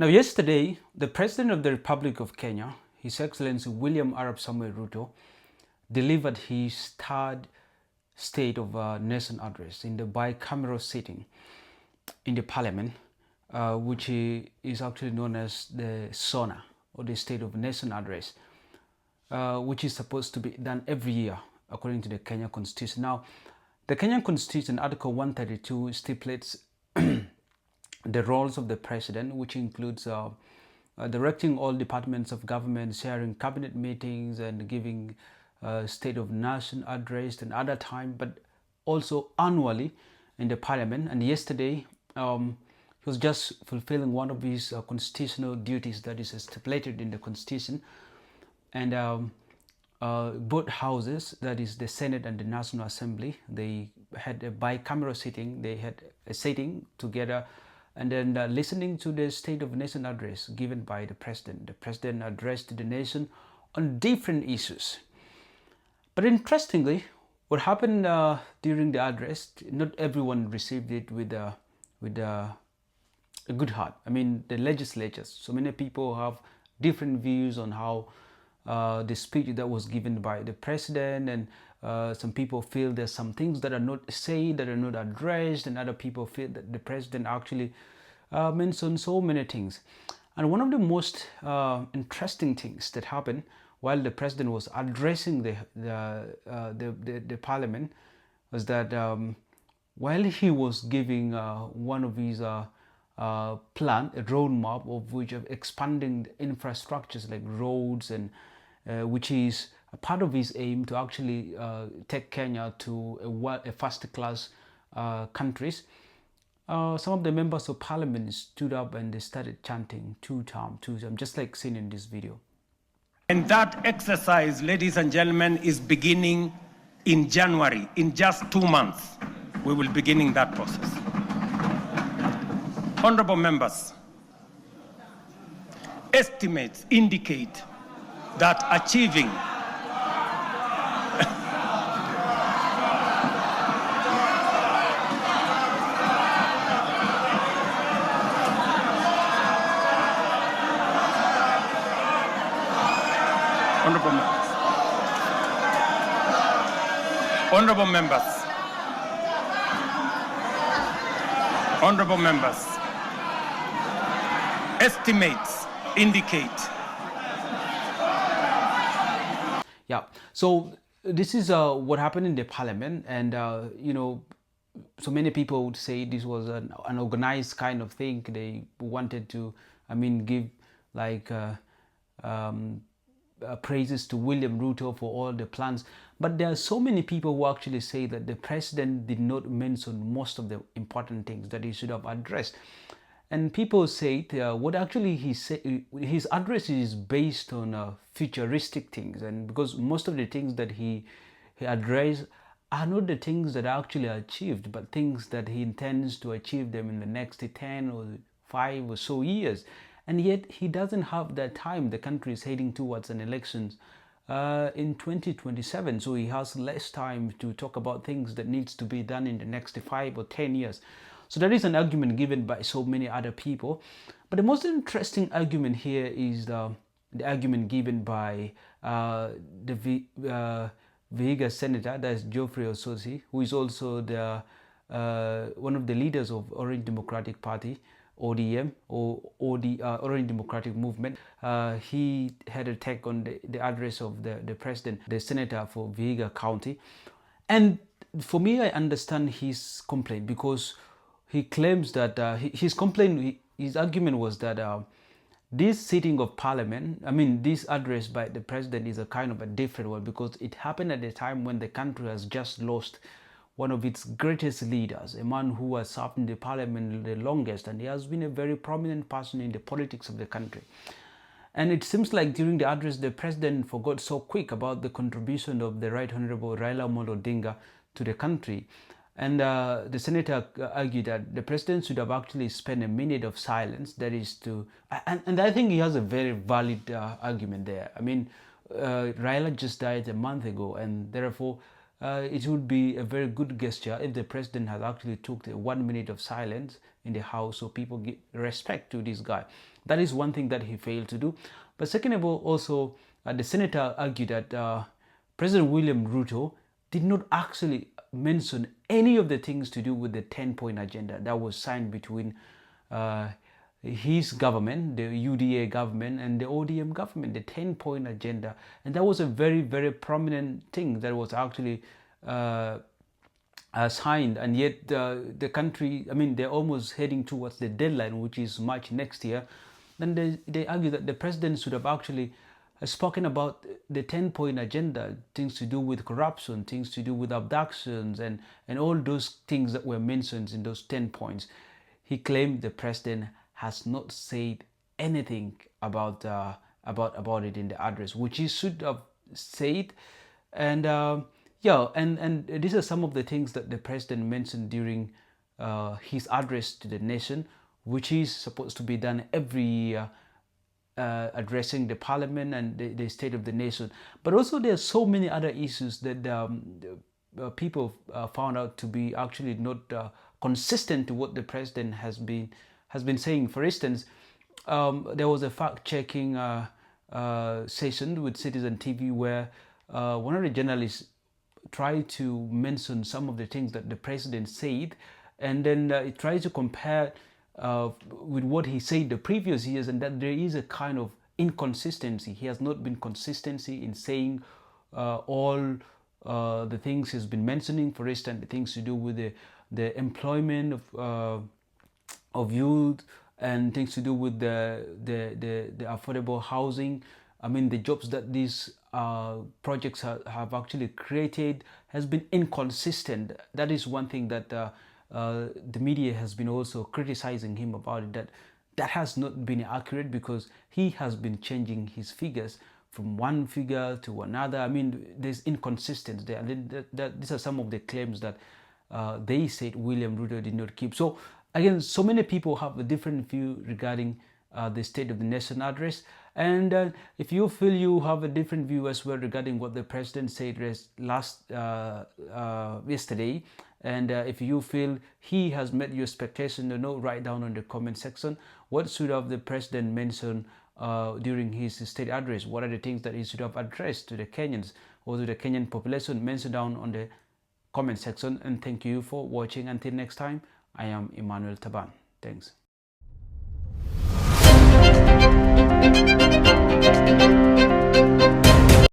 Now, yesterday, the President of the Republic of Kenya, His Excellency William Arab Samuel Ruto, delivered his third State of Nation address in the bicameral sitting in the Parliament, which is actually known as the SONA, or the State of Nation address, which is supposed to be done every year according to the Kenya Constitution. Now, the Kenyan Constitution, Article 132, stipulates the roles of the president, which includes directing all departments of government, chairing cabinet meetings, and giving State of Nation address and other time, but also annually in the Parliament. And yesterday, he was just fulfilling one of his constitutional duties that is stipulated in the Constitution. And both houses, that is the Senate and the National Assembly, they had a bicameral sitting. They had a sitting together, and then listening to the State of Nation address given by the President. The President addressed the nation on different issues. But interestingly, what happened during the address, not everyone received it with a good heart. I mean, the legislatures, so many people have different views on how the speech that was given by the President, and some people feel there's some things that are not said, that are not addressed, and other people feel that the President actually mentioned so many things. And one of the most interesting things that happened while the President was addressing the Parliament was that while he was giving one of his plan, a roadmap of which of expanding infrastructures like roads, and which is a part of his aim to actually take Kenya to a first class countries. Some of the members of Parliament stood up and they started chanting Tutam, Tutam, just like seen in this video. And that exercise, ladies and gentlemen, is beginning in January. In just 2 months, we will be beginning that process. Honorable members, estimates indicate that achieving Honorable members, estimates indicate. Yeah, so this is what happened in the Parliament, and so many people would say this was an organized kind of thing. They wanted to, give like praises to William Ruto for all the plans. But there are so many people who actually say that the President did not mention most of the important things that he should have addressed. And people say what actually he said, his address is based on futuristic things, and because most of the things that he addressed are not the things that are actually achieved, but things that he intends to achieve them in the next 10 or 5 or so years. And yet he doesn't have that time. The country is heading towards an elections in 2027, so he has less time to talk about things that needs to be done in the next 5 or 10 years. So that is an argument given by so many other people. But the most interesting argument here is the argument given by the Vihiga senator, that's Geoffrey Ososi, who is also the one of the leaders of Orange Democratic Party, ODM, or Orange Democratic Movement. He had a take on the address of the President, the senator for Vihiga County. And for me, I understand his complaint, because he claims that his argument was that this sitting of Parliament, this address by the President is a kind of a different one, because it happened at a time when the country has just lost one of its greatest leaders, a man who has served in the Parliament the longest, and he has been a very prominent person in the politics of the country. And it seems like during the address, the President forgot so quick about the contribution of the Right Honorable Raila Amolo Odinga to the country. And the senator argued that the President should have actually spent a minute of silence, that is to, and I think he has a very valid argument there. Raila just died a month ago, and therefore it would be a very good gesture if the president had actually took the 1 minute of silence in the house so people give respect to this guy. That is one thing that he failed to do. But second of all, also the senator argued that President William Ruto did not actually mention any of the things to do with the 10-point agenda that was signed between his government, the UDA government, and the ODM government, the 10-point agenda. And that was a very, very prominent thing that was actually signed. And yet the country, I mean, they're almost heading towards the deadline, which is March next year. Then they argue that the president should have actually spoken about the 10-point agenda, things to do with corruption, things to do with abductions, and all those things that were mentioned in those 10 points. He claimed the president has not said anything about it in the address, which he should have said. And yeah, and these are some of the things that the president mentioned during his address to the nation, which is supposed to be done every year, addressing the parliament and the state of the nation. But also there are so many other issues that people found out to be actually not consistent to what the president has been saying. For instance, there was a fact-checking session with Citizen TV where one of the journalists tried to mention some of the things that the president said, and then he tried to compare with what he said the previous years, and that there is a kind of inconsistency. He has not been consistency in saying all the things he's been mentioning. For instance, the things to do with the employment of youth, and things to do with the affordable housing. I mean, the jobs that these projects have actually created has been inconsistent. That is one thing that the media has been also criticizing him about it, that has not been accurate, because he has been changing his figures from one figure to another. I mean, there's inconsistency there. And these are some of the claims that they said William Ruto did not keep. So again, so many people have a different view regarding the State of the Nation address. And if you feel you have a different view as well regarding what the president said yesterday, and if you feel he has met your expectation, write down on the comment section what should have the president mentioned during his state address. What are the things that he should have addressed to the Kenyans or to the Kenyan population? Mention down on the comment section. And thank you for watching. Until next time, I am Emmanuel Taban. Thanks.